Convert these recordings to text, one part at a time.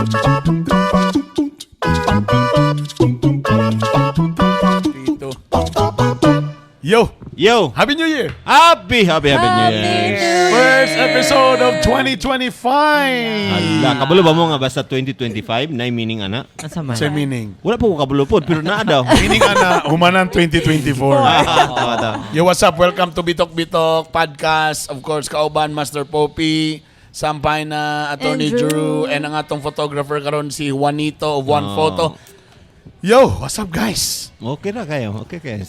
Yo! Yo! Happy New Year! Happy New Year! First episode of 2025! Hala, kabalo ba mo nga basta 2025? Na meaning ana? Asa man? Sa meaning. Wala po ko kabalo po, pero naa daw. Meaning ana, humanan 2024. Tama daw. Yo, what's up? Welcome to Bitok Bitok Podcast. Of course, kauban, Master Poppy. Sampay na Attorney Drew. And ang atong photographer karon si Juanito of One Photo. Yo, what's up guys? Okay na kayo. Okay kayo.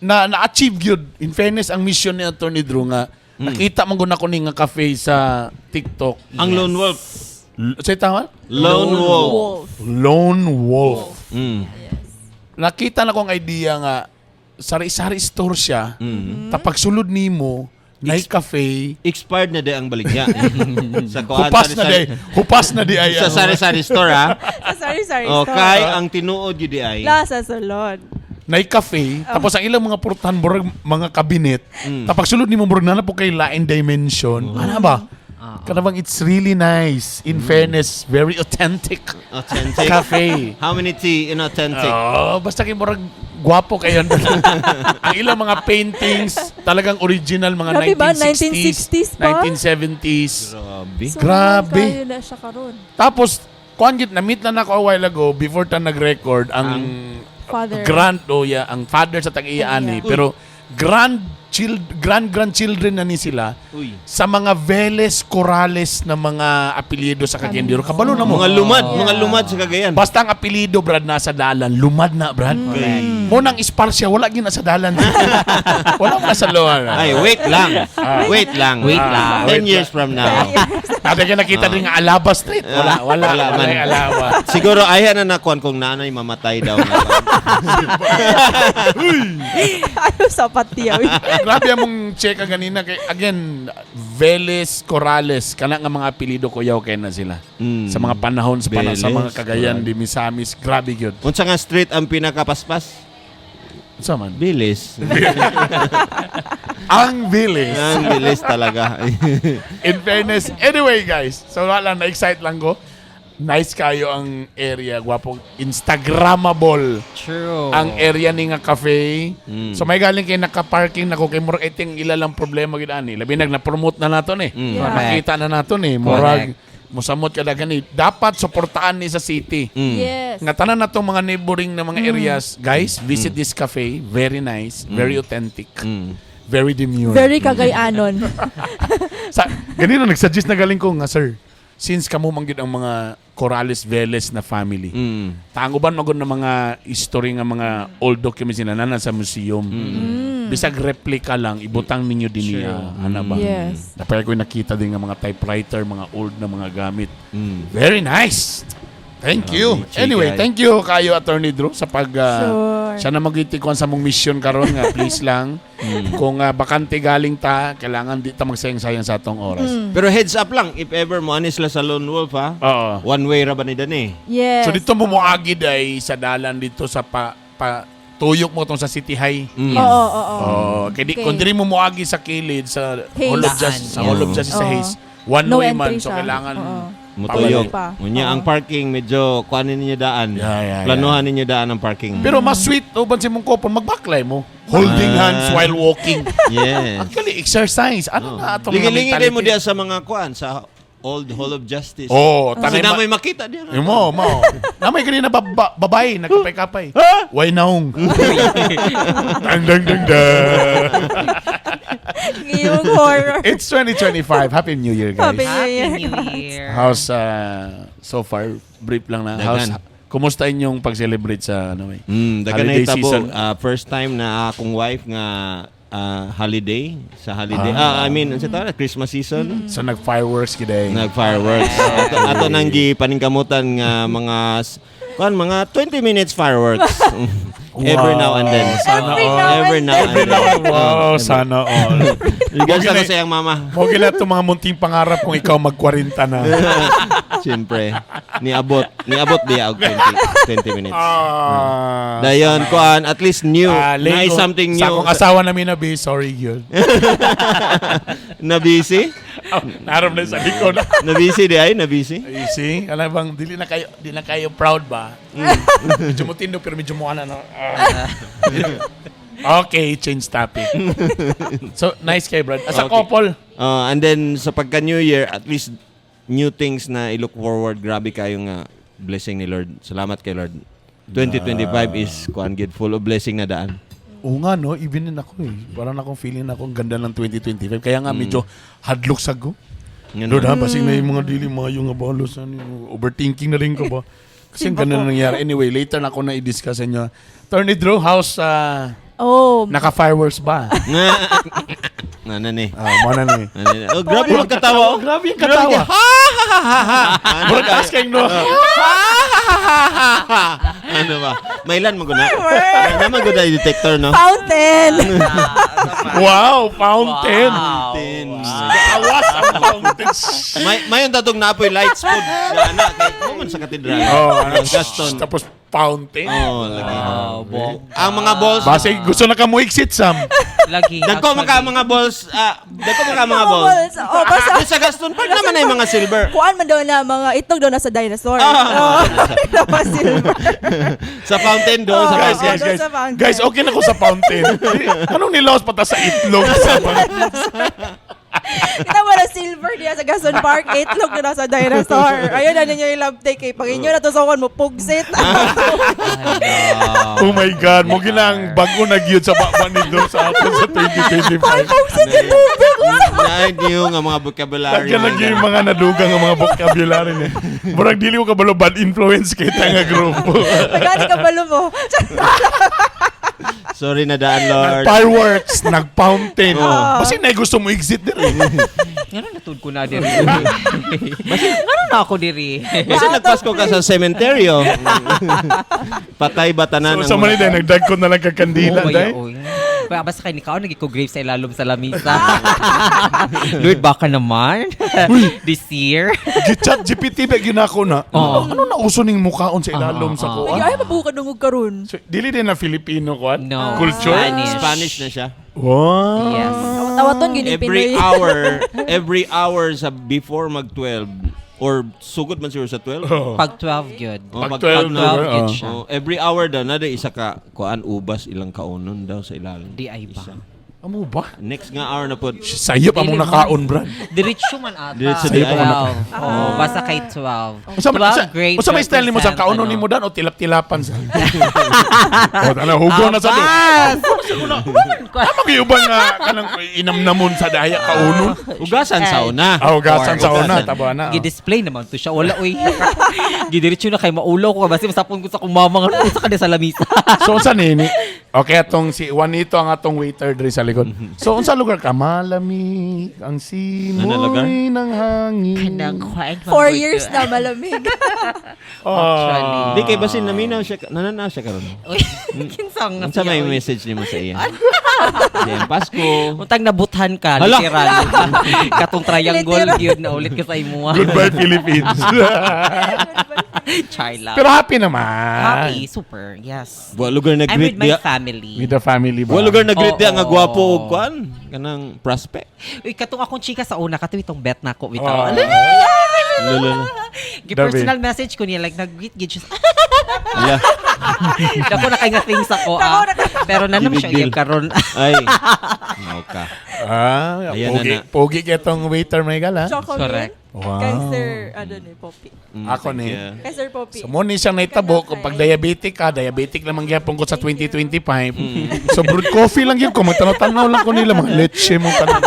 Na-achieve yun. In fairness, ang mission ni Attorney Drew nga, nakita man guna ko ni nga cafe sa TikTok. Ang Lone Wolf. Say tama? Lone Wolf. Lone Wolf. Nakita na kong idea nga, sari-sari store siya, tapag sulod nimo, nay cafe, Expired na di ang baligya. Sa kuan, hupas na di ay. Sa sari-sari store ha. Sorry. Okay, ang tinuod yun di ay. Lasa salon. Nay cafe, tapos ang ilang mga purtahan murag mga kabinet, tapag sulod nimo murag na po kay lain dimension. Ano ba? Kanabang it's really nice. In fairness, very authentic. Authentic. Cafe. How many tea in authentic? Oh, basta kay murag gwapo kayo. Ang ilang mga paintings, talagang original, mga Grabe ba? 1960s, 1960s pa? 1970s. Grabe. Grabe. Kayo na siya karon. Tapos, kuhan git, na-meet na ako a while ago, before ta nag-record, ang Father. ang father sa tag-iyaan Uy. pero grandchildren na ni sila Uy. sa mga Veles Corrales na mga apelyido sa Cagayan. Kabalo na mo. Mga lumad sa Cagayan. Basta ang apelido, Brad, nasa dalan. Lumad na, Brad. Mo nang isparsya, wala gina sa dalan. Wala pa sa luar. Ay, wait lang. Wait lang. 10 years from now. Ada ka nakita rin nga Alaba Street. Wala Wala man. Alaba. Siguro ayan na nakuan kung nanay mamatay daw na. Ayaw sa patiyaw. Grabe mong check ganina kay again Veles Corrales kana nga mga apelyido ko yaw kay na sila. Sa mga panahon sa Veles, mga Cagayan di Misamis, grabe gyud. Unsa nga street ang pinakapaspas? Sa man. Bilis. Ang Veles. Ang bilis talaga. In fairness, anyway guys, so wala na-excite lang ko. Nice kayo ang area, gwapong Instagrammable True. ang area ni nga cafe. So may galing kay naka-parking nako kay murag iting ilalang problema gid ani. Labi na-promote na naton eh. Yeah. Nakita na naton eh. Murag mosamot kada gani. Dapat suportaan ni sa city. Yes. Nga tanan natong mga neighboring na mga areas, guys, visit this cafe. Very nice, very authentic. Very demure. Very Cagayanon. Ganito nagsuggest na galing ko nga, sir. Since kamo manggid ang mga Corrales Veles na family. Tanguban magod na mga history nga mga old documents nila na sa museum. Bisag replica lang ibutang ninyo din niya. Ano ba? Yes. Dapat ko nakita din nga mga typewriter, mga old na mga gamit. Very nice. Thank you. Chika. Anyway, thank you kayo Attorney Drew sa pag Sure. siya na magitikon sa mong mission karon nga please lang. Kung bakante galing ta, kailangan di ta magsayang-sayang sa atong oras. Pero heads up lang, if ever mo anis la sa Lone Wolf ha. Oo. One way ra ba ni Dani? Yes. So dito mo muagid ay sa dalan dito sa tuyok mo tong sa City High. Oo. Oh, kay Okay. kung diri mo muagi sa kilid sa Hayes. Hall of Justice, sa Hall of Justice sa Oo. Hayes. One No way man entry so siya. kailangan Oo. Mutuyok. Pa. Unya ang parking medyo kuanin ninyo daan. Yeah. Planuhan ninyo daan ang parking. Pero mas sweet uban si mong kopon magbaklay mo. Holding hands while walking. Yes. Actually exercise. Ano na atong Lingi-lingi din mo mentality? diya sa mga kuan sa Old Hall of Justice. Oh, Kasi tanay na may makita diya. mo. Namay ganina babae nagkapay-kapay. Why naong? Dang dang dang dang. Yung horror. It's 2025. Happy New Year, guys. Happy New Year. Year. How's so far brief lang na. How's Dagan. kumusta inyong pag-celebrate sa Daga na holiday itabo. season? First time na akong wife nga holiday. Sa holiday. I mean, sa tawag, Christmas season. So nag-fireworks kiday. Nag-fireworks. Ato nang gipaningkamutan nga mga 20 minutes fireworks. Every now and then. Sana Every all. now Every now and then. Wow, sana all. Regards ako sa iyang mama. Mo gila itong mga munting pangarap kung ikaw mag-40 na. Siyempre. Niabot diya og 20 minutes. Ah. Dayon kuan at least new. Lego, Nice something Sa new. akong asawa namin na be, sorry yun. Na busy. Naram na sa likod. Nabisi di ay, nabisi. Easy. Alam bang, di na kayo proud ba? Medyo mo tindog pero medyo mo Okay, change topic. So, nice kay Brad. As a Okay. couple, And then sa pagka New Year, at least new things na i-look forward. Grabe kayong blessing ni Lord. Salamat kay Lord. 2025 is kuan gid full of blessing na daan. oo nga no, even din ako eh. Parang akong feeling na akong ganda ng 2025. Kaya nga medyo hadlok sa go. Lord ha, basing na yung mga dili, mga yung abalos, overthinking na rin ko ba? Kasi ang ganda na nangyari. Anyway, later na ako na i-discuss sa inyo. Attorney Drew, how's naka-fireworks ba? Nani. Mana ni. Oh, grabe yung katawa. Grabe yung katawa. Murag asking no. Ano ba? Mailan mo guna? Naman guna yung detector, no? Fountain! Wow, fountain. Awas ang fountain. Mayon tatong napoy lights food. Ana kay mo man sa katedral. Gaston. Tapos fountain. Lagi. Bong. Ang mga balls. Base gusto na ka mo exit Sam. Lagi. Dagko maka mga balls. Dagko maka mga balls. Oh, basta. Sa Gaston Park naman ay mga silver. Kuan man daw na mga itlog daw na sa dinosaur. Dapat silver. Sa fountain do sa Guys, fountain. guys, sa fountain. guys, okay na ko sa fountain. Anong nilaos pata sa itlog sa Kita mo na silver diya sa Gaston Park, itlog na sa dinosaur. Ayun na ninyo yung love take kay Panginoon na to sa mo pugsit. Oh my God, mo ginang bago na gyud sa baba ni Dor sa atin sa 2025. Pugsit yung tubig. Naay niyo nga mga vocabulary. Lagyan lagi yung mga nadugang ng mga vocabulary niya. Murag dili ko kabalo bad influence kita nga grupo. Magani ka balo mo. Sorry na daan, Lord. Fireworks, nag-fountain. Kasi na gusto mo exit din. Nga natud ko na diri. Nga na ako diri. Kasi nagpasko ka sa sementeryo. Patay batanan So, sa Manila, nagdagkot na lang kakandila. Day. Basta kay nikaw nagiko grave sa ilalom sa lamisa. Lord, baka naman. This year. Gichat GPT ba ginako na? Ano na uso ning mukhaon sa ilalom sa kuan? Ay, mabuka dungog karon. So, dili din na Filipino kuan? No. Culture? Spanish na siya. Wow. Yes. Tawaton gini Pinoy. Every hour sa before mag-12 or sugod man siguro sa 12. Pag 12 good. Pag 12 na, 12 good siya. Every hour daw na isa ka kuan ubas ilang kaunon daw sa ilalim. Di ay ba? Amo ba? Next nga hour na po. Sayop among nakaon, Brad. Diretso man ata. Diretso di ako 12. Oo, basta kay 12. Usa usa may style nimo sa kaunon nimo dan o tilap-tilapan sa. O ana hugo na sa do. Tama gyud ba nga kanang inamnamon sa daya kaunon? Ugasan sa una. Hugasan sa una Ugasan. taba na. Gi-display naman to siya. Wala, uy. Gidiretso na kay maulaw ko. Basta masapon ko sa kumamang sa kada sa lamisa. So unsa nini? Okay, atong si Juanito ang atong waiter diri sa likod. So unsa lugar ka? Malamig ang Ano lugar? simoy ng hangin. 4 years na malamig. Actually. Di kay basin naminaw siya, nanana siya karon. Uy, kinsang nga Unsa may siya, uy. message nimo sa iya? Diyan Pasko. Untang nabuthan ka, Hala. literal. Katong triangle yun na ulit ka sa imuha. Goodbye Philippines. Chila. Pero happy naman. Happy, super, yes. Wa lugar I'm nag-greet with my diya. family. With the family ba? Wa lugar nag-greet diya nga Oo. gwapo og kuan, kanang prospect. Uy, katong akong chika sa una, katong itong bet na ko. Oh. Lolo. Gi-personal message ko niya, like, nag-greet, gid siya. Ala. Dako na kay nga things ako, Pero nanam siya Big deal. yung karon. Ay. Mao ka. Ayan Pogi, na. pogi kitong waiter may gala. Correct. Wow. Kay Sir, ni Poppy. Ako ni. Yeah. Kay Sir Poppy. So mo ni siyang naitabo kung pag diabetic ka, diabetic naman gyapon ko sa 2025. So brewed coffee lang yun ko, magtanaw-tanaw lang ko nila mga leche mong tanong.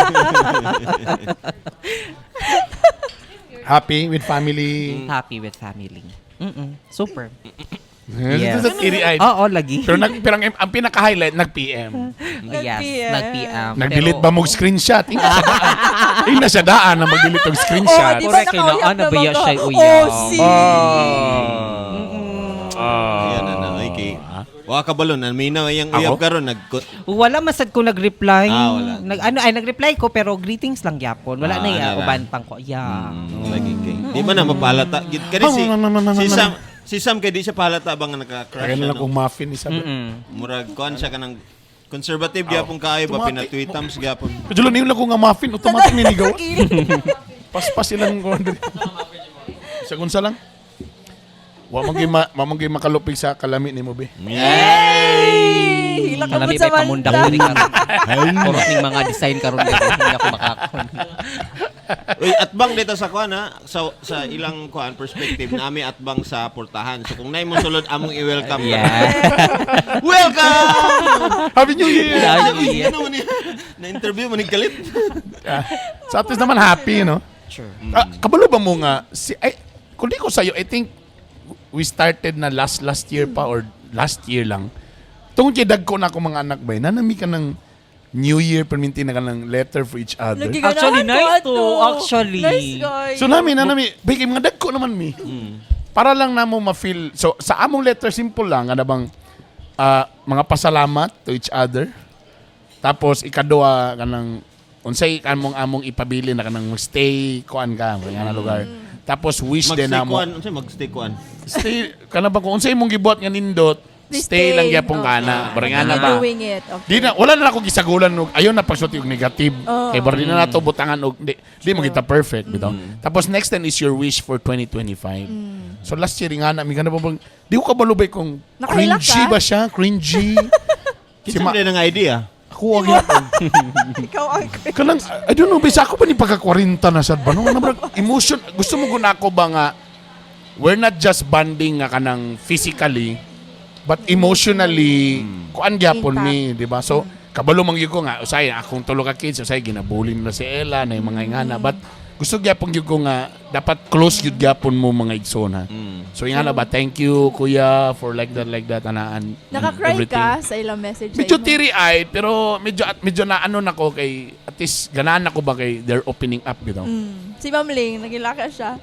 Happy with family. Happy with family. Super. Yes. Yes. Teary-eyed. Oo, lagi. Pero ang pinaka-highlight, nag-PM. Yes, Nag-PM. nag-PM. Nag-delete Pero- ba mong screenshot? Ina siya daan na mag-delete ng screenshot. di ba Correct, kailangan nakauyab na ba naman yan ka? siya uyab? Oh, si. Ayan na okay. Wa ka balon, minaw iyang Ako? uyab karon Wala masad ko nag-reply. Wala. Nag-reply ko pero greetings lang gyapon. Wala na Ano lang. uban pang ko. Yeah. lagi kay. Di man na mapalata. Kani si Sam kay di siya palata bang Kaya naka-crush na lang ano. kung muffin isa. Mm-mm. Murag kuan siya kanang Conservative gyapon kayo ba Automatic. pinatweetams gyapon. Kajulo niyo lang ko nga muffin, automatic ninigaw. Paspas silang ko. Sagun sa lang. Wa man gyud makalupig sa kalami nimo be. Hey! Hila ka Kalami sa may pamundak manda. diri karon. Puro ning mga design karon dito hindi ako makakon. Uy, atbang dito sa kuan ha, sa ilang kuan perspective nami atbang sa portahan. So kung nay mo sulod among i-welcome. Yeah. Welcome. Happy New Year! Yeah. Ano man yan? Na-interview mo ni Galit. Sa atin naman happy, no? Sure. Kabalo ba mo nga, kung di ko sa'yo, I think we started na last year pa or last year lang. Tungkol kay dag ko na akong mga anak ba, nanami ka ng New Year, perminti na ka ng letter for each other. Lagi Actually, ganahan nice ko to. ato. Actually. Nice guy. So nanami, bagay mga dag ko naman mi. Para lang na mo ma-feel, so sa among letter, simple lang, ano bang, mga pasalamat to each other. Tapos, ikadua ka ng, unsay among ipabili na ka ng stay, kuan ka, mga lugar. Tapos, wish din na mo. Mag-stay kuan. Stay, kana ba kung unsay mong gibuhat nga nindot, stay lang gyapon kana. Barang ana ba? Doing it. Okay. Di na wala na ako gisagulan og ayon na pagsulti og negative. Kay bar di na nato butangan og di mo kita perfect bitaw. Tapos next then is your wish for 2025. So last year nga na mi kana ba bang di ko kabalubay kung Nakahilak cringy ka? ba siya? Cringy. Kinsa man nga idea? Ako wag yapon. Ikaw ang Kanang I don't know bisa ako pa ni pagka 40 na sad ba no? Emotion gusto mo guna ko ba nga we're not just bonding nga kanang physically but emotionally kuan gyapon mi, di ba? So kabalo man gyud ko nga usay akong tulo ka kids usay ginabulin na si Ella na yung mga ingana but gusto gyapon gyud ko nga dapat close gyud gyapon mo mga igsoon ha. So ingana ba thank you kuya for like that anaan. Naka-cry everything. ka sa ilang message Medyo sa imo? teary-eyed pero medyo na ano nako kay at least ganahan ako ba kay they're opening up bitaw. Si Ma'am Ling, nagilaka siya.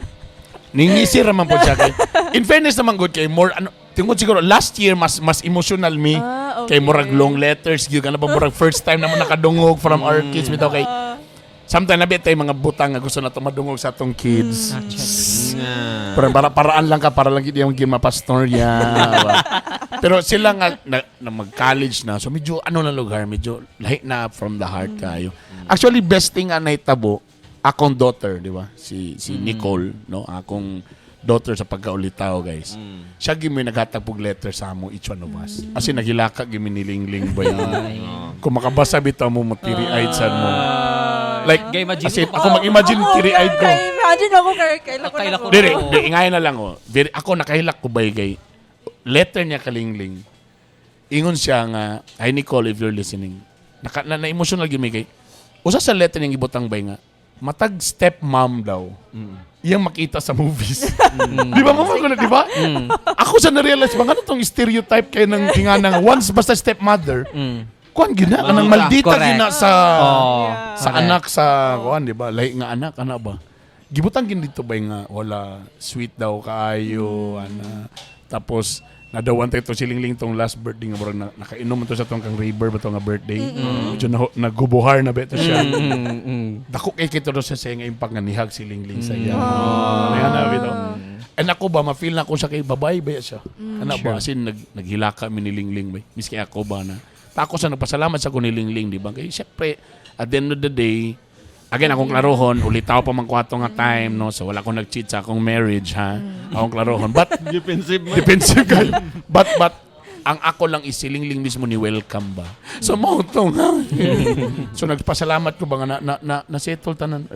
Ningisir naman po siya kay. In fairness naman good kay more ano tingod siguro last year mas emotional me Okay. kay murag long letters gyud kana ba murag first time naman nakadungog from our kids bitaw kay sometimes nabi tay mga butang nga gusto na to madungog sa atong kids. Paraan lang ka para lang gid yung mapastorya. Pero sila nga na mag-college na so medyo ano na lugar medyo lahi na from the heart kayo. Actually best thing nga nahitabo akong daughter, di ba? Si Nicole, no? Akong daughter sa pagkaulitaw, guys. Siya gimi naghatagpog letter sa amo each one of us. As in, naghilaka gimi nilingling ba yan? Kung makabasa bitaw mo, matiri-eyed sad mo. Like, Gay, imagine as in, mo. ako mag-imagine tiri-eyed ko. Imagine ako kailak Kailak ko. ko. Dire, ingay na lang, oh. Ako nakahilak ko ba kay letter niya kalingling. Ingon siya nga, hi Nicole, if you're listening. Na-emotional gimi kay. Usa sa letter niyang ibutang bay nga, matag stepmom daw. Iyang makita sa movies. Di ba mama ko na, di ba? Ako sa na-realize ba, ano tong stereotype kayo ng inganang once basta stepmother, kuan gina, kanang maldita Correct. gina sa Correct. anak sa kuan, di ba? Lahi nga anak, ana ba? Gibutang gin dito ba nga, wala, sweet daw kaayo, ana. Tapos, nadawan tayo to silingling tong last birthday nga murag nakainom to sa tong kang River ba to nga birthday. Medyo nagubuhar na beto siya. Dako kay kito do sa nga impact nga nihag silingling sa iya. Ayan na bitaw. And ako ba ma-feel na ko siya kay babae ba siya. Ana ba asin naghilaka mi ni Lingling ba. Miski ako ba na. Tako sa nagpasalamat sa ko ni Lingling di ba kay syempre at the end of the day again, akong klarohon, ulitaw pa man ko ato nga time, no? So, wala akong nag-cheat sa akong marriage, ha? Akong klarohon. But, defensive kayo. But, ang ako lang isilingling mismo ni welcome ba? So, mo ito, ha? So, nagpasalamat ko ba nga na-settle tanan.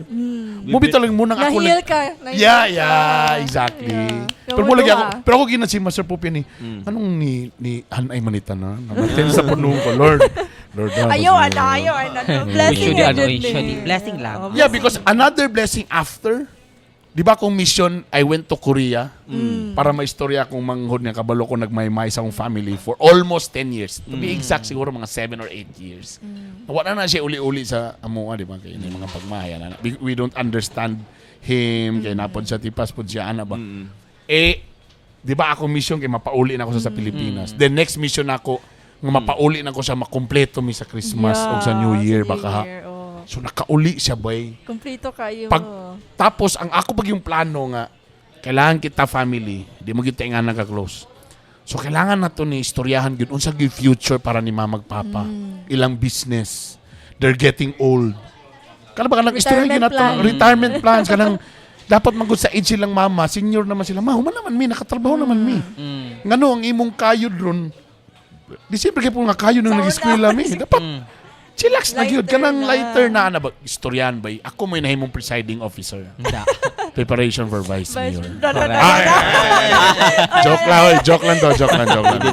Mubito lang munang ako Nahil lang. ka. Yeah, exactly. Yeah. Pero mo lagi ako, pero ako ginasi Master Pupi ni, anong ni Anay Manita na? Namatin sa punong ko, Lord. Ayaw, ano. Blessing Usually, blessing lang. Yeah, because another blessing after, di ba kung mission, I went to Korea para maistorya akong manghod nga kabalo ko nagmaymay sa akong family for almost 10 years. To be exact, siguro mga 7 or 8 years. Wala na siya uli-uli sa amuha, di ba? Kaya yung mga pagmahaya. We don't understand him, kaya napod siya, tipas pod siya, ana ba? Di ba akong mission kay mapauli na ako sa Pilipinas. The next mission ako, nga mapauli na ko siya makompleto mi sa Christmas o sa New Year baka ha. So nakauli siya bay. Kompleto kayo. Tapos ang ako pag yung plano nga kailangan kita family, di mo kita nga naka-close. So kailangan na to ni istoryahan gyud unsa gyud future para ni mamag papa. Ilang business. They're getting old. Kana ba kanang istorya gyud nato retirement plans kanang dapat magud sa age silang mama, senior naman sila. Mahuman naman mi nakatrabaho naman mi. Ngano ang imong kayod ron? Di siyempre kay po nga kayo nang nag-eskwela mi. Dapat chillax na gyud kanang lighter na ana ba istoryan bay. Ako may nahimong presiding officer. Preparation for vice mayor. Joke lang to.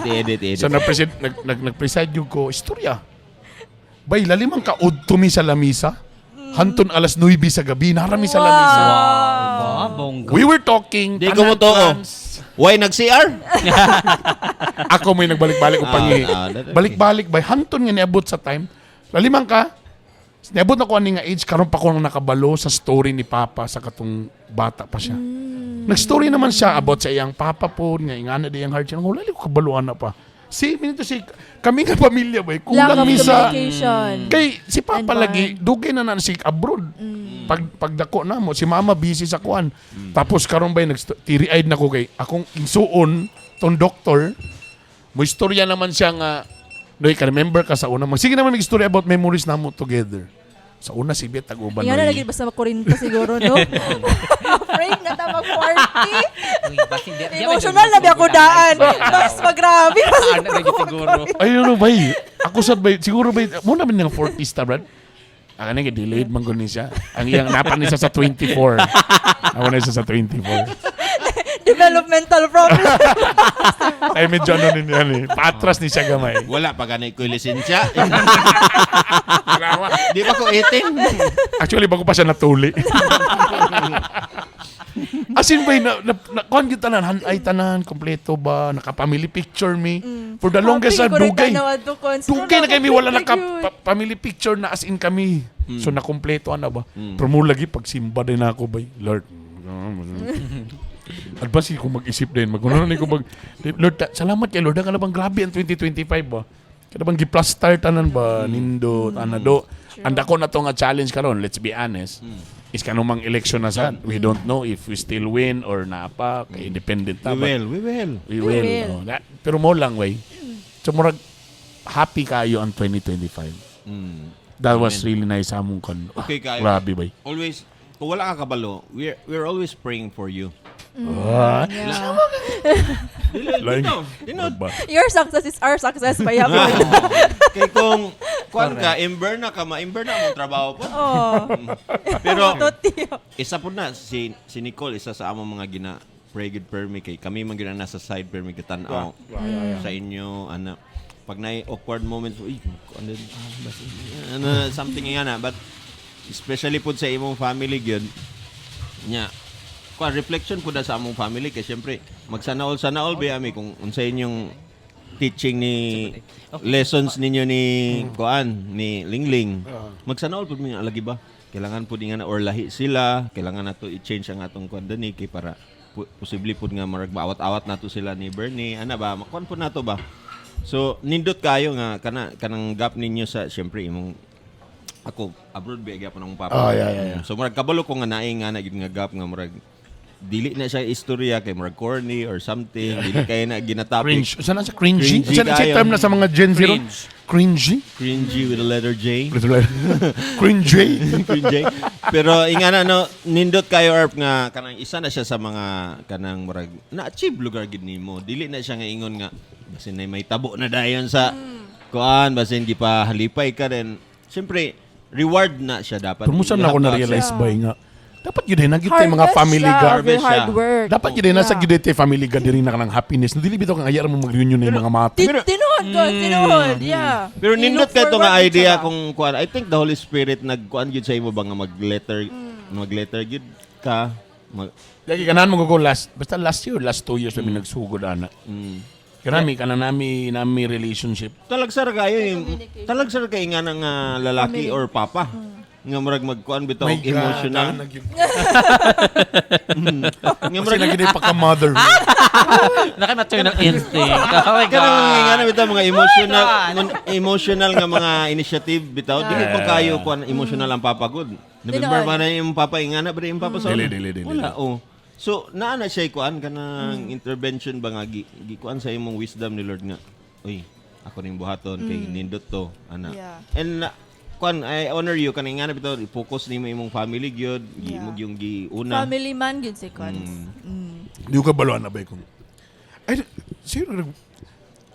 Edit. So nag-preside yung ko istorya. Bay lalimang kaod to mi sa lamisa. Hanton alas 9 sa gabi narami sa lamisa. Bongga. We were talking Di ko mo to. Why nag-CR? Ako may nagbalik-balik upang balik-balik bay hanton nga niabot sa time. Lalimang ka niabot na ko ani nga age karon pa ko nang nakabalo sa story ni Papa sa katong bata pa siya. Nag-story naman siya about sa iyang papa po nga ingana di ang heart siya. Wala ko kabaluan na pa. Kami nga pamilya ba Lack kulang of mi sa communication. kay si Papa And lagi dugay na si abroad. Pagdako na mo si Mama busy sa kuan. Tapos karon ba teary-eyed na ko kay akong insuon tong doktor. Mo istorya naman siya nga Noy, ka-remember ka sa una. Sige naman mag-story about memories na mo together. Sa una, si Bet, tag-uban. Nga na lagi basta makurinta siguro, no? Afraid na ta mag-40. Emotional na biya ko daan. Mas magrabe. siguro. Ayun, no, bay. Ako sad, bay. Siguro, bay. Muna man yung 40s, ta, Brad. Ang nga, delayed man ko niya. Ang iyang napan niya sa 24. Ako na siya sa 24. Developmental problem. Ay, medyo ano din yan eh. Patras ni siya gamay. Wala pa ganay ko lisensya. Di ba ko 18? Actually, bago pa siya natuli. As in ba, kuhan kita tanan, ay tanan, kompleto ba, nakapamily picture me. For the longest time, dugay. Dugay na kami, wala nakapamily picture na as in kami. So, nakompleto na ba? Pero mo lagi, pagsimba din ako ba, Lord. Advance ko mag-isip din. Magkunan ko Lord, salamat kay Lord. Ka na bang grabe ang 2025 ba? Kada bang gi-plus star tanan ba? Nindo, tanado. Anda ko na to nga challenge karon. Let's be honest. Is kanumang election na sad. We don't know if we still win or napa. Kay independent na ba? We will. Oh, pero mo lang, way. So, murag happy kayo ang 2025. That was really nice among kon. Okay kayo. Grabe, bay. Always, kung wala ka kabalo, we're always praying for you. Your success is our success. Kaya po. Kay kung kuan ka, imber na ka, ma-imber na ang trabaho po. Oh. Pero Totoo. isa po na, si Nicole, isa sa among mga pray good permi kay kami man gina nasa side permi kitanaw sa inyo ana pag na awkward moments something nga na but especially po sa imong family gyud nya kuan reflection po na sa among family kay syempre magsanaol ba ami kung unsa inyong teaching ni lessons ninyo ni kuan ni Lingling magsanaol po mi lagi ba kailangan po nga na or lahi sila kailangan nato i-change ang atong kuan dani kay para posible po nga marag maawat-awat nato sila ni Bernie ana ba makuan po nato ba so nindot kayo nga kanang gap ninyo sa syempre imong ako abroad ba gyapon ang papa so marag kabalo ko nga naing nga na gid nga gap nga marag dili na siya istorya kay marag corny or something dili kay na ginatopic Cringe. Saan na sa cringy? Cringy Saan na kayo. term na sa mga Gen Z? Cringy? cringy with a letter J Cringy? Cringy. Pero ingana no nindot kayo Arp nga kanang isa na siya sa mga kanang murag na-achieve lugar gid nimo. Dili na siya nga ingon nga basin na may tabo na dayon sa kuan basin di pa halipay ka then syempre reward na siya dapat. Pero musan na ako na-realize ba nga dapat yun din nagit mga Harvest family siya, ga. very hard work. Dapat yun din nasa gid family ga diri na kanang happiness. Dili bitaw kang ayar mo mag-reunion na yung mga mata. Tinuod ko, tinuod. Yeah. Pero nindot Look ka to nga forward idea siya. kung kuan I think the Holy Spirit nagkuan gyud sa imo ba nga mag-letter gyud ka Lagi kanan mo ko last 2 years kami nagsugod ana. Kanami nami relationship. Talagsar kayo talagsar kay nga nang lalaki or papa nga murag magkuan bitaw og emotional nga Kasi lagi din pagka-mother. Naka-natural ng instinct. Oh my kanang God. nga na bitaw mga emotional nga mga initiative bitaw dili pa kayo kuan emotional ang papa good. Remember ba na yung papa ingana ba yung papa sa Dili. wala So, naana siya kuan kanang intervention ba nga gikuan sa imong wisdom ni Lord nga. Uy, ako ning buhaton kay nindot to, ana. Yeah. And kuan I honor you kanang nga na bitaw i-focus nimo imong family gyud, giimog yung giuna. Family man yun si Quans. Di ko kabaluan na ba kung... Ay,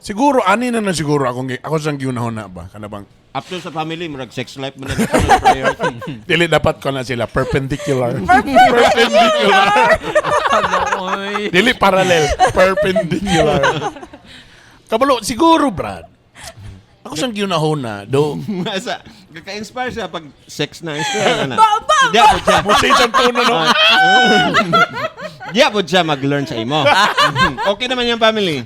siguro, ani na siguro ako siyang giunahon na ba? Kana bang, After sa family, murag sex life mo na national priority. dili dapat ko na sila perpendicular. Dili parallel, perpendicular. Kabalo, siguro, Brad. Ako siyang giunahon na, do. Masa, kaka-inspire siya pag sex na inspire na. Di po siya. Musay siyang tono, no? Di po siya mag-learn sa imo. Okay naman yung family.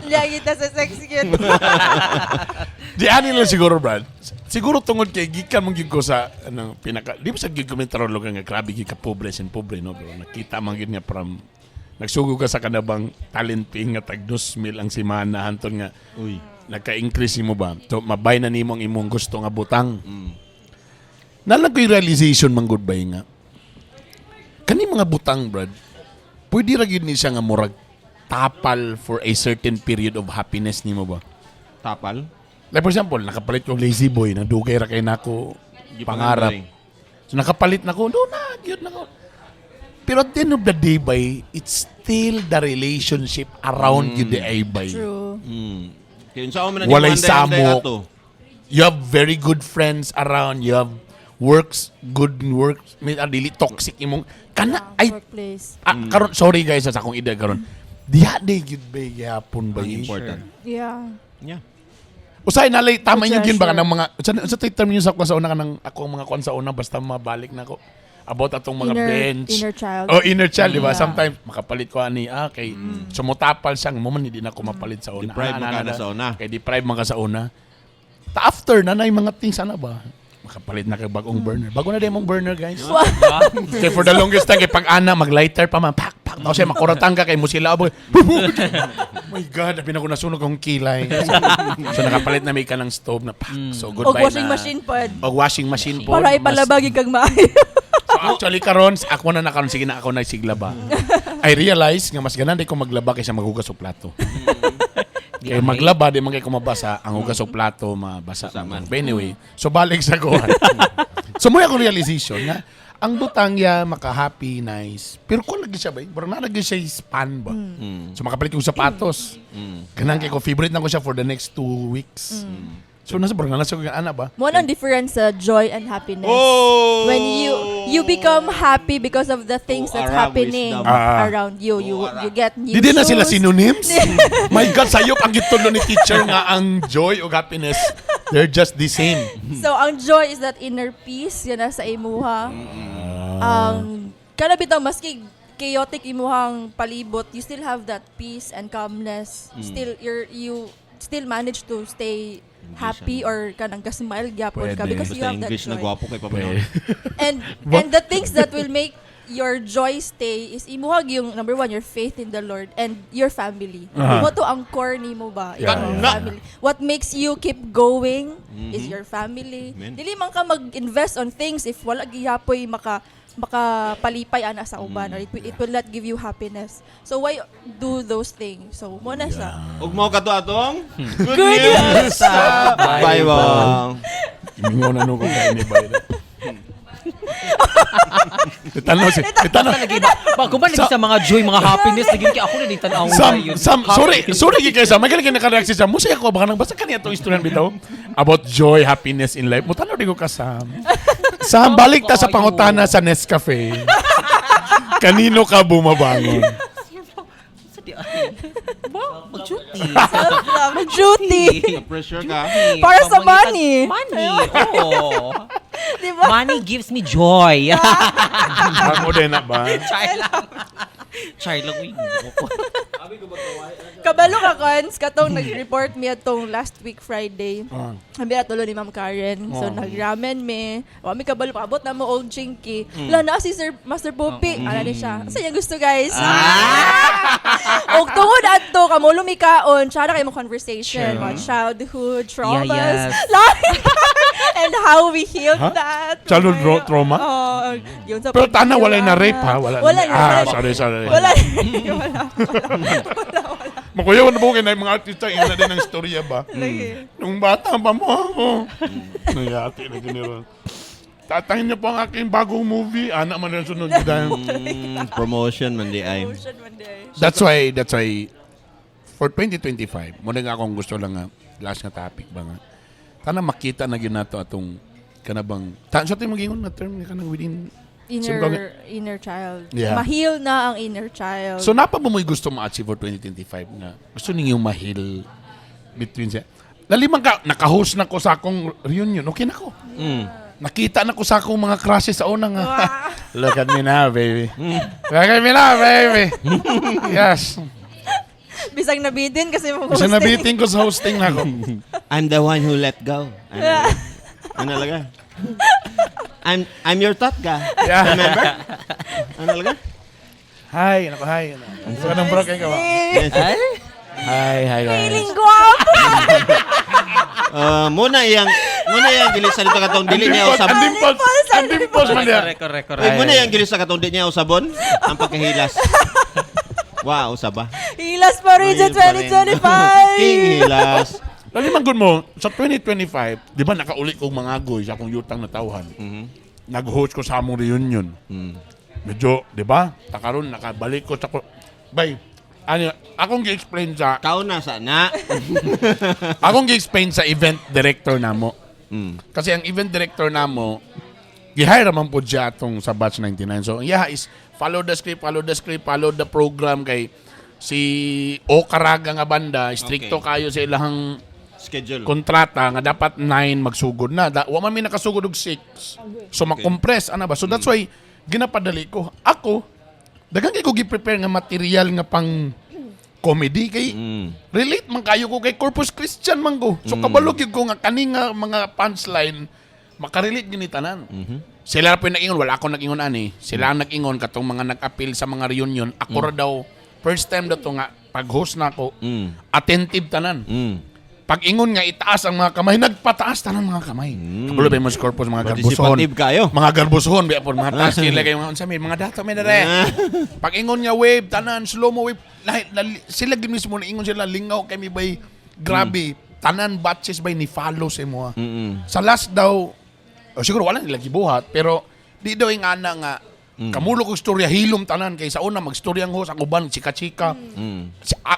Lagi kita sa sex yun. Di ani lang siguro, Brad. Siguro tungod kay gikan mong gid ko sa pinaka di ba sa gid komentaryo nga grabe gid ka pobre no bro. Nakita man gid nga from nagsugo ka sa kanabang talent pay nga tag 2,000 ang semana hanton nga Uy. nagka-increase mo ba? So mabay na nimo ang imong gusto nga butang. Nalang ko yung realization man goodbye nga. Kani mga butang, Brad. Pwede ra gyud ni siya nga murag tapal for a certain period of happiness nimo ba? Tapal? Like for example, nakapalit yung lazy boy, nadugay ra kay nako pangarap. So nakapalit na ko, no na, yun na ko. Pero at the end of the day, bay, it's still the relationship around you the ay bay. True. Kaya sa man Walay samok. You have very good friends around, you have good works, may dili toxic imong kana ay Workplace. karon sorry guys sa akong ide karon. Diha day gyud bay gyapon bay. Important. Yeah. Yeah. Usay nalay tama yung gin baka Possession. ng mga sa term niyo sa una kanang ako mga kwan sa una basta mabalik na ako about atong mga bench. Inner child. Oh, inner child, di ba? Yeah. Sometimes makapalit ko ani kay sumutapal siyang mo man hindi na ako mapalit sa una. Deprive mo ka na sa una. Kay deprive man ka sa una. After na nay mga things ana ba? Makapalit na kay bagong burner. Bago na din mong burner, guys. Kay for the longest time kay pag ana mag-lighter pa man pak pak. Kasi makuratang ka kay musila aboy. My God, abi na ko nasunog akong kilay. So nakapalit na may ka ng stove na pak. So O goodbye washing na. machine pod. O washing machine po. Para ipalabagi kang maayo. So actually karon ako na nakaron sige na ako nagsigla ba. I realize nga mas ganan di ko maglaba kaysa maghugas og plato. Kaya maglaba di man kay ko mabasa ang hugas og plato mabasa man. But anyway, so balik sa kuhan. So mo ako realization nga ang butang ya maka-happy, nice. Pero kung lagi siya ba, parang nalagi siya span ba? So makapalit ko sapatos. Kanang kay ko favorite na ko siya for the next 2 weeks. So nasa parang nasa ko ana ba? Mo ang difference sa joy and happiness. Oh! When you become happy because of the things that's around happening wisdom. around you. You get new Di na shoes. sila synonyms? My God, sayop ang gitulo ni teacher nga ang joy o happiness. They're just the same. So ang joy is that inner peace yan sa imuha. Kana bitaw maski chaotic imuhang palibot, you still have that peace and calmness. Still you still manage to stay happy or kanang ka-smile gyapon ka Pwede. because you Basta have that English na joy. gwapo kay Pamela. And the things that will make your joy stay is imuhag yung number 1 your faith in the Lord and your family. Mo to ang core nimo ba? Yeah, Your yeah. family. What makes you keep going is your family. Amen. Dili man ka mag-invest on things if wala gihapoy makapalipay ana sa uban or it will not give you happiness. So why do those things? So mo na siya. Ug mo ka to atong good Good news sa Bible. Imingon ano ko kaya ni Bayra. Itanaw si Lagi ba? Bago ba lagi sa mga joy, mga happiness, naging kaya ako na din tanaw sorry kay sa magaling kay naka-react siya. Musaya ko baka nang basa kaniya tong istorya bitaw about joy, happiness in life. Mutanaw di ko ka Sam. Sam, balik ta sa pangutana sa Nescafe. Kanino ka bumabangon? Mag-duty. Duty. Pressure ka. Para sa money. Money, oo. Diba? Money gives me joy. Ako din na ba? Char lang. Char lang. Uy, Kabalo ka, Cons. Katong nag-report mi atong last week Friday. Sabi na tulo ni Ma'am Karen. So, nag-ramen mi. Wami kabalo pa. Abot na mo old chinky. Wala na si Sir Master Poppy. Ala ni siya. Asa niya gusto, guys? Og tungod ato, kamulo mi kaon. Tsara kayo mo conversation. Sure. About childhood, traumas. Yeah, yes. And how we healed Huh? that. Childhood trauma? Oo. Yun sa Pero tana, walay na pagkikilala. rape ha? Wala. Wala na. Ah, Wala. sorry. Wala. Makuyaw na po kayo na yung mga artista, yun na din ang istorya ba? Lagi. Nung bata pa mo ako. Nayati na giniro. Tatangin niyo po ang aking bagong movie. Anak man rin sunod. Promotion man di ay. Ocean one day. That's why, for 2025, muna nga akong gusto lang nga, last nga topic ba nga, tana makita na yun nato atong kanabang, sa ito yung mag-ingon na term ka nang within, Inner child. Yeah. Mahil na ang inner child. so napa mo mo'y gusto ma-achieve for 2025 nga, gusto ninyong mahil between siya. Lalimang ka, naka-host na ko sa akong reunion, okay na ko. Nakita na ko sa akong mga crushes sa unang nga. Look at me now, baby. Look at me now, baby. Yes. Bisang nabitin kasi mo Kasi nabiting ko sa hosting na ako. I'm the one who let go. Ano talaga? I'm your thought guy. Yeah. Remember? Ano talaga? Hi, nako, hi. So, anong broken ka ba? Ay? Hi, guys. Feeling guwapo. Muna yang gilis sa dito katong dili niya usab. Ang dimples man niya. Correct. Muna yang gilis sa katong dili niya usabon ang pagkahilas. Wow, usaba. Hilas pa rin sa 2025. King hilas. Lagi man good mo, sa 2025, di ba nakaulit kong mga agoy sa akong yutang na tauhan. Nag-host ko sa among reunion. Medyo, di ba? Takaroon, nakabalik ko sa... Bay, akong gi-explain sa... Kau na sana. Akong gi-explain sa event director namo. Kasi ang event director namo, gi-hire naman po siya atong sa batch 99. So, yeah, is follow the script, follow the program kay si O Caraga nga banda, stricto kayo sa ilahang Schedule. kontrata nga dapat 9 magsugod na. Wa man mi nakasugod og 6. So makompress ana ba? So that's why ginapadali ko. Ako daghang kay ko gi-prepare nga material nga pang comedy kay relate man kayo ko kay Corpus Christian man ko. So kabalog gyud ko nga kani nga mga punchline makarelate gini tanan. Sila pa nag-ingon, wala ako nag-ingon ani. Sila ang nag-ingon katong mga nag-appeal sa mga reunion. Ako ra daw first time daw to nga pag-host na ako. Attentive tanan. Pag-ingon nga itaas ang mga kamay, nagpataas tanan mga kamay. Kabalo ba yung mga corpus, mga garbuson. Participative kayo. Mga garbuson, mga taas kila kayo mga unsa may mga dato may dere. Pag-ingon nga wave tanan, slow mo wave. Sila gid mismo na ingon sila lingaw kay mi bay grabe. Tanan batches bay ni follow sa mo. Sa last daw siguro wala nila gibuhat pero di daw yung ana nga kamulo ko istorya hilom tanan kay sa una magstorya ang host ako ban chika-chika.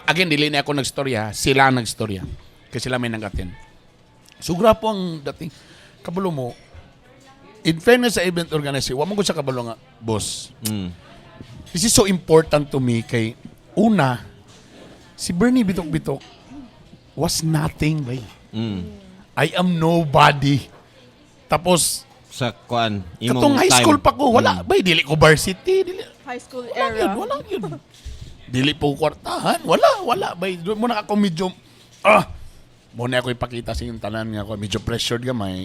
Again dili na ako nagstorya, sila nagstorya. Kasi sila may nanggatin. Sugra po ang dating kabalo mo. In fairness sa event organizer, wa mo ko sa kabalo nga, boss. This is so important to me kay una si Bernie Bitok-Bitok was nothing bay. I am nobody. Tapos Sa kuan, katong high school pa ko, wala bay dili ko varsity, dili High school wala era. yun, wala yun. Dili po kwartahan, wala bay. Doon muna ako medyo muna ako ipakita sa yung tanan nga ako medyo pressured gamay.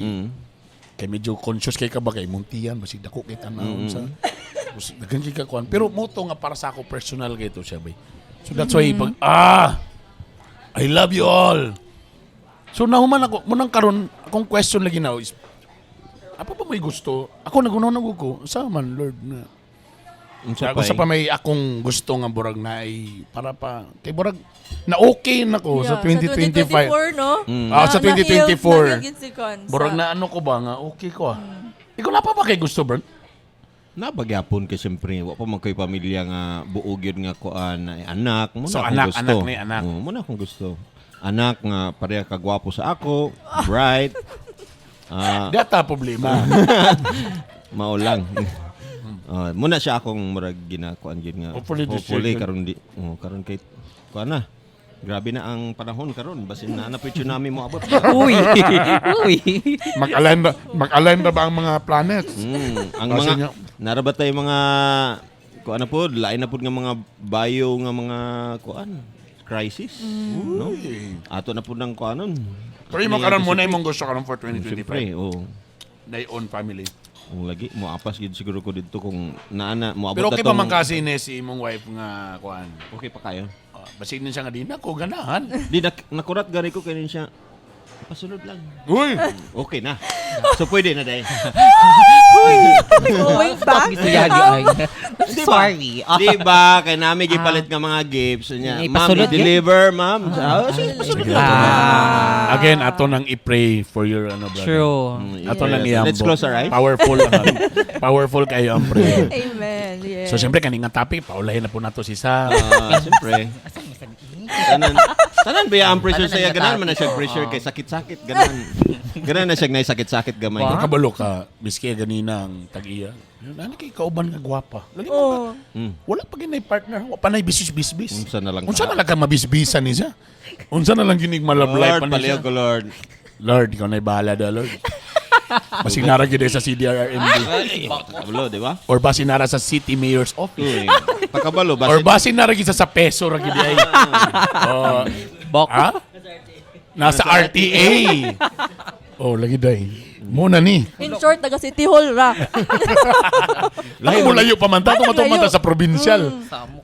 Kay medyo conscious kay ka ba kay muntian basig dako kay tanaw sa. Dagan ka kuan. Pero moto nga para sa ako personal kay to siya bay. So that's why pag I love you all. So nahuman ako munang karon akong question lagi now is apa pa may gusto? Ako nagunaw ko sa man Lord na. Ako sa pa may akong gusto nga burag na ay para pa kay burag na okay na ko sa 2025. Sa 2024, no? Sa 2024. Burag na. na ano ko ba nga okay ko Ikaw na pa kay gusto Bern? Nabagyapon kay siyempre, wa pa man kay pamilya nga buog yun nga kuan na anak, muna So, akong anak, gusto. anak ni anak. Muna akong gusto. Anak nga pareha kagwapo sa ako, bright. Data problema. Maulang. Muna siya akong murag ginakuan gyud nga. Hopefully this year. karon di karon kay kuan na. Grabe na ang panahon karon basin na napit tsunami mo abot. Uy. Mag-align na ba ang mga planets? Ang Kasi mga nga- narabat tay mga kuan na pod, lain na pod nga mga bio nga mga kuan crisis, no? Ato na pod nang kuanon. Pero yung karon muna yung gusto karon for 2025. Siyempre, Thy own family. lagi mo apas gid siguro ko didto kung naana mo abot Pero okay pa tong- man kasi ni si imong wife nga kuan. Okay pa kayo. Basig din siya nga di na ko ganahan. Di nakurat gari ko kanin siya. Pasunod lang. Uy! Okay na. So, pwede na dahil. Going back. Gusto yan ay. Sorry. Di ba? Kaya namin gipalit nga mga gifts niya. Ay, Ma'am, pasulod i-deliver, ma'am. Sige, pasunod lang. Again, ato nang i-pray for your brother. True. Ato nang iyambo. Let's close our eyes. Powerful. Powerful kayo ang prayer. Amen. Yeah. So, siyempre, kaning nga topic, paulahin na po nato si Sam. Siyempre. Tanan ba ang pressure saya ganan man na siya pressure kay sakit-sakit ganan. Ganan na siya sakit-sakit gamay. Pero kabalo ka, miski ganina ang tag-iya. Ano kay kauban nga gwapa. Lagi mo Oh. wala pa ginay partner, wala pa nay bisbis. Unsa na lang. Unsa na lang ka mabisbisan ni siya? Unsa na lang ginig malablay Lord, pa ni siya? palihog ko, Lord. Lord, ikaw na'y bahala da, Lord. Basig nara gid sa CDRRMD. Kabalo, di ba? Or basin nara sa City Mayor's Office. Uy, pakabalo ba? Or basin nara gid sa peso ra gid ay. Oh, Bok. ha? Nasa RTA. Oh, lagi day. Muna ni. In short, taga City Hall ra. Layo mo layo pa man ta tumata sa provincial.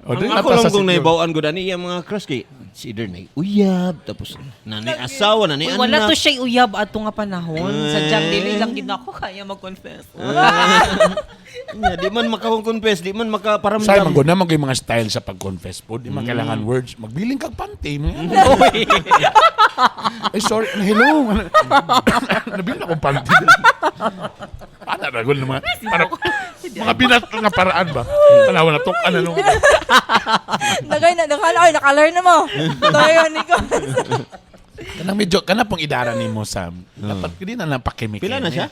O di Ako nata lang sa kung City Hall. naibawaan ko dani yung mga crush kay si either na uyab tapos nanay asawa nanay Uy, wala to anak. siya uyab ato nga panahon. Sadyang dili lang din ako kaya mag-confess. Di man maka-confess, di man Say, makaparamdam. manggo na mga mga style sa pag-confess po. Di man kailangan words. Magbiling kag panty. Ay, sorry. Hello. Nabiling akong panty. Paano na gul naman? Mga binat nga paraan ba? Tanawa na tok. Ano nung... Nakalar na mo. Tayo ni ko. Kanang medyo, kanang idara ni mo, Sam. Dapat hindi na napakimik. Pila na siya?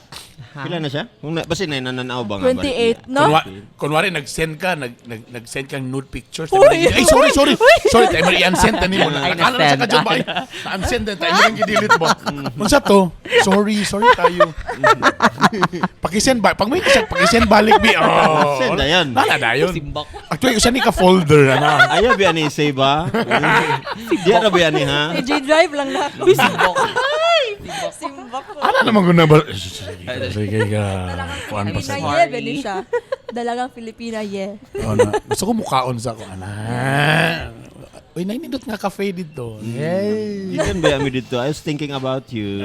Pila na siya? Kung basi na nananaw ba nga? 28, no? Kunwari, nag-send ka, nag-send kang nude pictures. Uy! Ay, sorry. Sorry, tayo may i-unsend na ni mo. Ay, Nakala na sa na-send. kadyo ba? Na-unsend na tayo. Yung i-delete mo. Unsa to? Sorry tayo. Pakisend ba? Pag may pakisend balik, bi. Oh, Send na yan. Nala na yun. Simbak. Actually, usa ni ka folder. Ano? Ayaw ba ni save ba? Di na ba ni ha? AJ Drive lang na ako. Simbak. Simbak ko. Ano naman guna ba? Sige ka. Kuhan pa sa Filipina, ye, siya. Dalagang Filipina, ye. ano, gusto ko mukhaon sa ako. Uy, nainindot nga cafe dito. Yay! Ikan ba kami dito? I was thinking about you.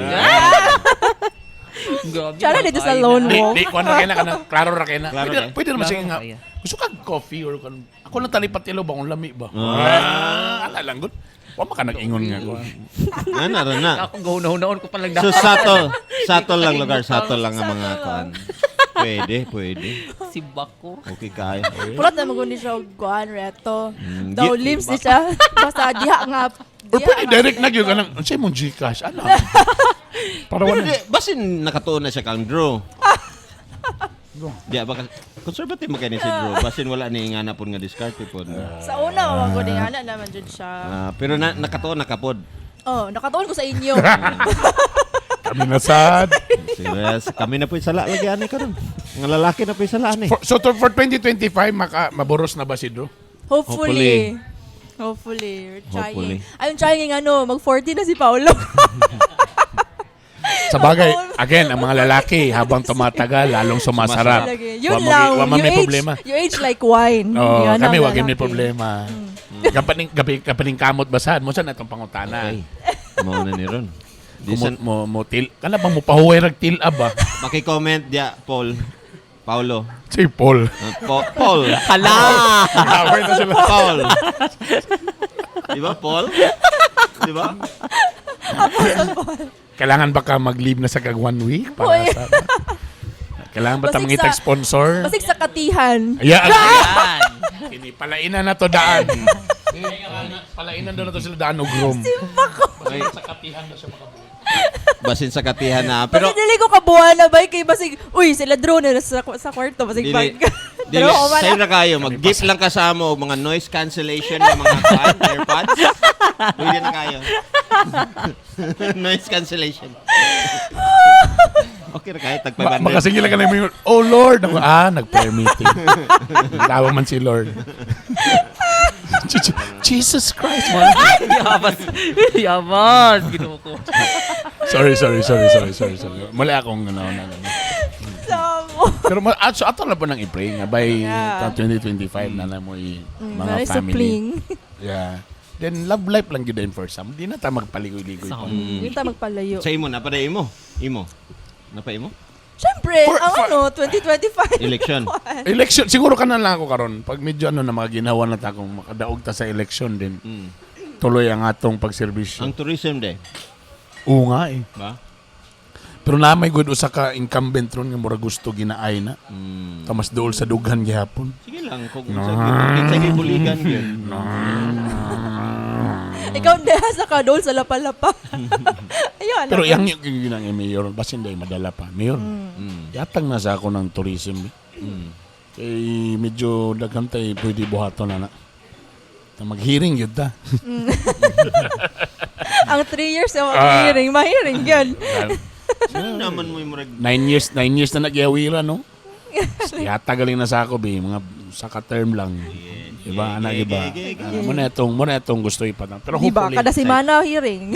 Tsara dito sa lone wolf. Di, kuhan na kaya na, klaro ra kaya na. Klaro Pwede, na. pwede naman siya nga. Klaro kaya. Gusto ka coffee or ako lang talipat ilo ba kung lami ba? Ala lang good. Wa maka nag-ingon nga ko. Na. Akong gahuna-hunaon ko palang So satol lang lugar, satol lang ang mga kuan. Pwede. Simbak ko. Okay kaya. Pulat na mag-undi siya og kuan reto. Mm, Daw di- limbs ni siya. Basta diha nga. Or pwede direct na yun ka ng, ano siya mong Gcash? Ano? Para Pero wala. di, basin nakatuon na siya kang draw. Di baka conservative mo kay ni si Drew. Basin wala ni ingana pud nga diskarte pod. Sa una, wag ko din ana naman jud siya. Pero nakatuon nakapod. Oh, nakatuon ko sa inyo. Kami na sad. Serious. Kami na po sala lagi ani karon. Nga lalaki na po sala ani. For 2025, maboros na ba si Drew? Hopefully. We're trying. Hopefully. I'm trying mag-40 na si Paolo. Sa bagay, again, ang mga lalaki, habang tumatagal, lalong sumasarap. Lagi. Yun lang. Wa man may You problema. You age like wine. Oh, Yan kami ang wag may lalaki. problema. Kapaning kamot basahan mo sa natong pangutana. Ay. Mao na ni ron. Mo til. Kana bang mo pahuway rag til ba? Maki-comment dia Paul. Paulo. Si Paul. Paul. Hala! Away na sila. Paul. Di ba Paul? Di ba? Kailangan ba ka mag-leave na sa kag 1 week para Uy. sa kailangan ba ta Basig mangitag sa- sponsor? Basig sa katihan. Ayan. Yan. Kini palainan na to daan. Palainan daw na to sila daan og room. Ay, Sa katihan na siya makabuo. basin sa katihan na. Pero Pero dili ko kabuhan na bay kay basig. Uy, sila drone na sa kwarto basig dili, bag. dili, Pero wala. sa'yo na kayo. Mag-gift lang kasama o mga noise cancellation ng mga AirPods. Pwede na kayo. Noise cancellation. Okay na kayo. Tag 500. Makasingil ka na yung, oh Lord. Nag-prayer meeting. Tawa man si Lord. Jesus Christ, man. Yamas. Ginawa ko. Sorry. Mali akong Samo. Pero so ato na po nang i-pray nga by Yeah. 2025 na na mo mga Very family. supling. Yeah. Then love life lang yun din for some. Di na tayo magpaligoy-ligoy pa. Yung tayo magpalayo. Sa imo, napaday mo? Imo? Napay mo? Siyempre, For- ang 2025. Election. Election, siguro ka na lang ako karon. Pag medyo na mga ginawa na ta kung makadaog ta sa election din. Tuloy ang atong pagserbisyo. Ang tourism de, Oo nga eh. ba? Pero na may good usa ka incumbent ron nga mura gusto ginaay na. Tamas dool sa dughan gihapon. Sige lang, kung sa gibuligan yun. Ikaw dehasa ka doon sa lapalapa. Ayun. Pero yang yung ginang mayor, basin day madala pa. Mayor, yatang na sa ako ng tourism. Kay medyo daghan tay pwede buhaton na. Mag-hearing yun ta. Ang 3 years na mag-hearing, mahiring yan. Sino naman mo yung murag... 9 years na nagyawira, no? Yata galing na sa ako, be. Mga saka term lang. Iba, anak, iba. Muna itong gusto ipatang. Pero Di ba? hopefully, Kada semana hearing.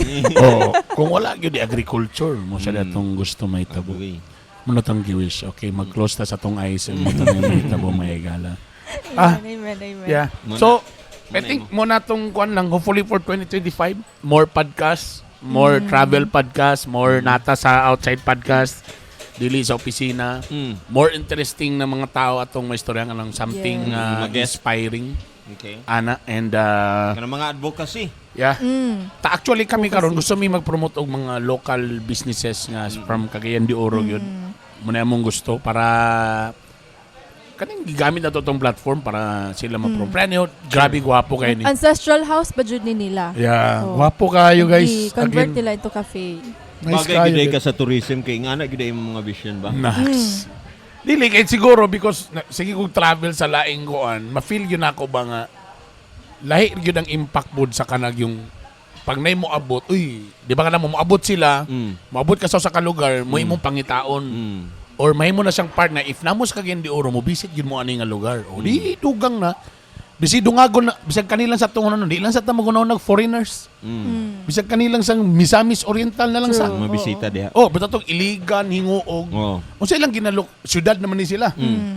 kung wala yun, di agriculture mo siya itong gusto may tabo. Muna itong giwish. Okay, mag-close ta sa itong eyes. Muna itong may tabo, may gala. Amen. Yeah. So, I think muna itong kuan lang, hopefully for 2025, more podcast, more travel podcast, more nata sa outside podcast, dili sa opisina, more interesting na mga tao atong may istorya nga ng something inspiring. Okay. Ana, and Kanang mga advocacy. yeah. Actually kami karon gusto mi mag-promote og mga local businesses nga from Cagayan de Oro yun. Muna among gusto para kaning gigamit na to tong platform para sila ma-promote. Pero grabe gwapo kayo ni. Ancestral house ba jud ni nila? Yeah, Oh. gwapo kayo guys. I-convert Again, nila into cafe. nice Bagay kayo. giday ka sa tourism kay nga na giday mo mga vision ba? Nice. Dili kahit siguro because sige kung travel sa laing kuan, ma-feel yun ako ba nga lahi yun ang impact pod sa kanag yung pag nay mo abot, uy, di ba ka na mo moabot sila, moabot ka sa usa ka lugar, mo imong pangitaon. Or may mo na siyang part na if namos ka Cagayan de Oro mo visit yun mo ani nga lugar. O di dugang na. Bisi dungagon na bisag kanilang sa tungon di lang sa tamagunaw nag foreigners. Bisag kanilang sang Misamis Oriental na lang sa. Mga bisita diha. Oh, basta tong Iligan, Hinguog. Oh. Unsa ilang ginalook, syudad naman ni sila.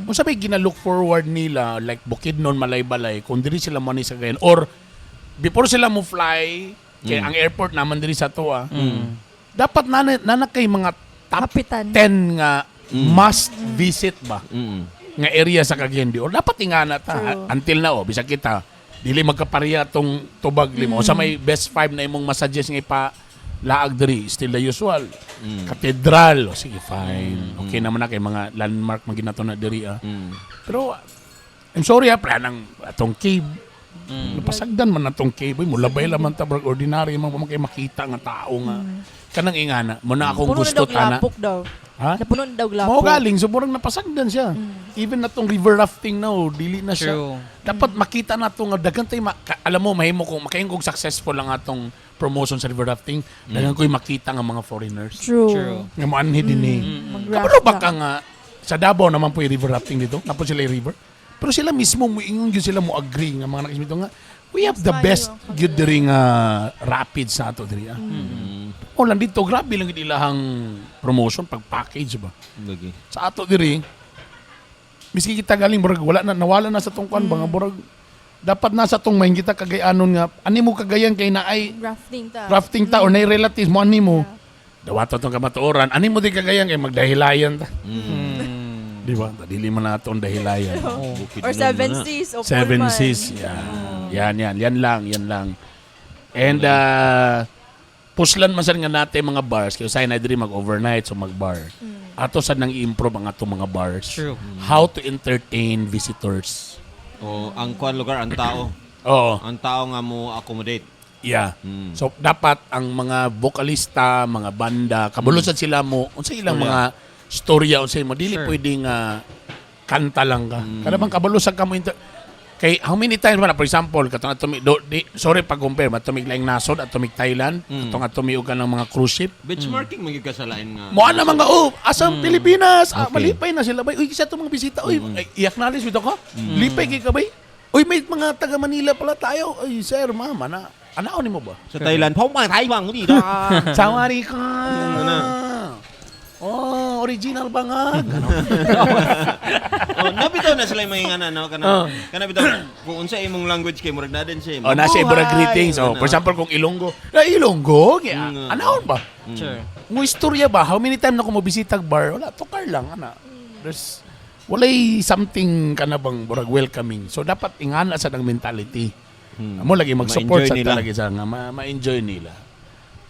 Unsa may ginalook forward nila like Bukidnon, Malaybalay kung diri sila man ni sa Cagayan or before sila mo fly kay ang airport naman diri sa tuwa. Dapat nanak kay mga top Kapitan. 10 nga must visit ba nga area sa Cagayan de Oro. Dapat ingana ta until now bisag kita dili magkapareha tong tubag limo sa may best 5 na imong masuggest nga ipa laag diri still the usual cathedral sige fine okay naman na kay mga landmark maginato na diri pero I'm sorry pre nang atong cave napasagdan man atong cave mulabay laman ta brag ordinary man kay makita nga tao nga kanang ingana mo na akong Puno na gusto daw tana glapok daw. ha Napuno na daw glapok. mao galing so murag napasagdan siya even natong river rafting now dili na siya True. dapat makita nato nga daghan tay alam mo mahimo kung makayon kog successful lang atong promotion sa river rafting daghan koy makita nga mga foreigners True. nga moanhi dinhi Mag-raft kapano ba na. ka nga sa Davao naman po yung river rafting dito napo sila yung river pero sila mismo moingon gyud sila mo agree nga mga nakismito nga we have the best gyud diri nga rapids sa ato diri o lang dito grabe lang gid ilahang promotion pag package ba Lagi. sa ato diri miski kita galing burag nawala na sa tungkuan ba nga burag dapat na sa tong main kita kagayanon nga ani mo kagayan kay naay Rafting ta. or naay relatives mo ani mo dawato tong kamatuoran ani mo di kagayan kay magdahilayan ta di ba dili man nato ang dahilayan Or Seven Seas. O Seven Pullman. Seas yan lang and puslan man sad nga natin mga bars kay usahay na diri mag-overnight so mag-bar ato sad nang i-improve ang atong mga bars True. how to entertain visitors O ang kuan lugar ang tao. oo Ang tao nga mo accommodate. yeah so dapat ang mga vokalista mga banda kabulusan sila mo unsa ilang mga storya unsay mo dili Sure. pwedeng kanta lang ka kada bang kabulusan ka mo kay how many times man for example katong atomic sorry pag compare atomic laing nasod atomic Thailand katong atomic og kanang mga cruise ship Benchmarking magig kasalain nga. mo na mga asam Pilipinas Okay. malipay na sila bay uy kisa to mga bisita uy i-acknowledge bitaw ka lipay kay ka bay uy may mga taga Manila pala tayo ay sir mama na anaon nimo ba Sa Thailand, pao mga Taiwan mo dito. Sawari ka. na. Oh, original ba nga? Ganon. Nabitaw na sila yung mga ingana, no? Kana bitaw, kung unsa imong language kay murag na din siya. O, nasa ibang greetings. O, Ano? for example, kung Ilonggo. Ilonggo? Anaon ba? Sure. Mo istorya ba? How many time na ko mabisitag bar? Wala, tukar lang. There's, walay something ka na bang murag welcoming. So, dapat ingana sa ng mentality. Mo lagi mag-support Ma-enjoy sa nila. talaga sa nga. Ma-enjoy nila.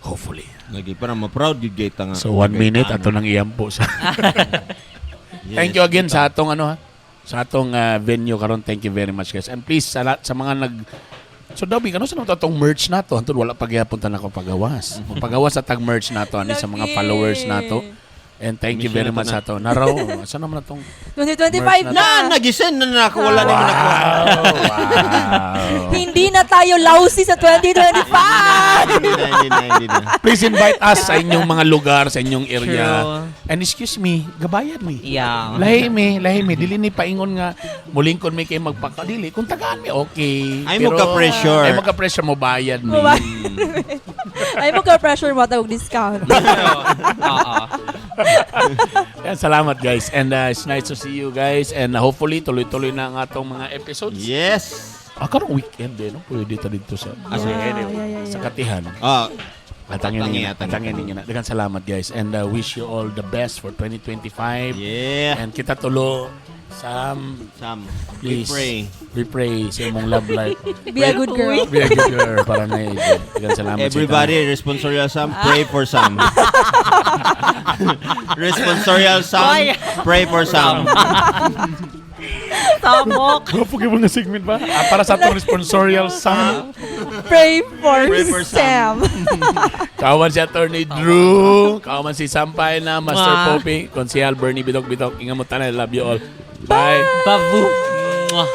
Hopefully. Lagi para ma-proud gid kay tanga. So, 1 minute ato nang iyampo sa... Thank you again sa atong sa atong venue karon. Thank you very much guys. And please sa mga So Dobby, kano sa natong merch nato? Antod wala pagyapon na ko pagawas. Pagawas sa tag merch nato ani sa mga Lagi. followers nato. And thank you very much sa to. Naraw, saan naman natong 2025 Merch na. Nagisen na ako wala naman ako. Wow. Hindi na tayo lousy sa 2025. Hindi na. Please invite us sa inyong mga lugar, sa inyong area. True. And excuse me, gabayan mi. Yeah. Lahi mi. Dili ni paingon nga mulingkon mi kay magpakadili. Kung tagaan mi, okay. Ay mo ka-pressure. Ay mo ka-pressure mo bayad mi. Ay mo ka-pressure mo tawag discount. Oo. Yan, salamat guys. And it's nice to see you guys. And hopefully, tuloy-tuloy na ang atong mga episodes. Yes. Karong weekend no? Pwede ta dito sa sa Katihan. Atangin ninyo na. Daghang salamat guys. And wish you all the best for 2025. Yeah. And kita tulo, Sam, please. We pray sa imong love life. Be a good girl. Be a good girl para na daghang salamat sa Everybody, responsorial Sam, pray for Sam. Responsorial Sam, pray for Sam. Tamok. Gwapo kayo mga segment ba? Para sa atong responsorial Sam. Pray for for Sam. Kawan si Attorney Drew. Kawan si Sampay na Master Mwah. Poppy. Konsehal Bernie Bidok-Bidok. Ingat mo tanan. Love you all. Bye. Babu. Mwah.